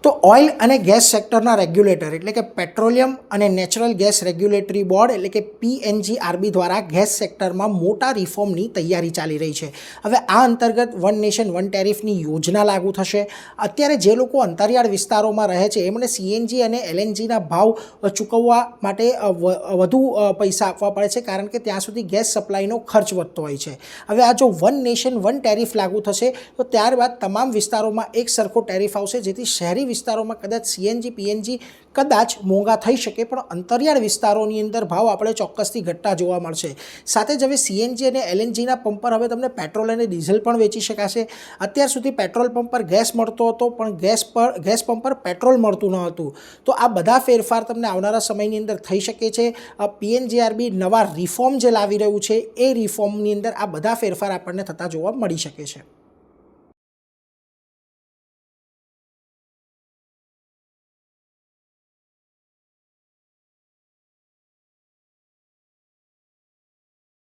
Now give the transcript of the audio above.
તો ઓઇલ અને gas સેક્ટરના regulator એટલે કે પેટ્રોલિયમ અને નેચરલ ગેસ રેગ્યુલેટરી બોર્ડ એટલે કે PNGRB દ્વારા ગેસ સેક્ટરમાં મોટા રિફોર્મની તૈયારી ચાલી રહી છે. હવે આ અંતર્ગત વન નેશન વન ટેરિફની યોજના લાગુ થશે. અત્યારે જે લોકો અંતરિયાળ વિસ્તારોમાં રહે છે એમણે CNG અને LNGના ભાવ ચૂકવવા માટે વધુ પૈસા આપવા પડે છે, કારણ કે ત્યાં સુધી ગેસ સપ્લાયનો ખર્ચ વધતો હોય છે. હવે આ જો વન નેશન વન ટેરિફ લાગુ થશે તો ત્યારબાદ તમામ વિસ્તારોમાં એક સરખો ટેરિફ આવશે, જેથી શહેરી વિસ્તારોમાં કદાચ CNG PNG કદાચ મોંઘા થઈ શકે, પણ અંતરિયાળ વિસ્તારોની અંદર ભાવ આપણે ચોક્કસથી ઘટતા જોવા મળશે. સાથે જ હવે CNG અને LNGના પંપ પર હવે તમને પેટ્રોલ અને ડીઝલ પણ વેચી શકાશે. અત્યાર સુધી પેટ્રોલ પંપ પર ગેસ મળતો હતો, પણ ગેસ પંપ પર પેટ્રોલ મળતું ન હતું. તો આ બધા ફેરફાર તમને આવનારા સમયની અંદર થઈ શકે છે. PNGRB નવા રિફોર્મ જે લાવી રહ્યું છે એ રિફોર્મની અંદર આ બધા ફેરફાર આપણને થતા જોવા મળી શકે છે.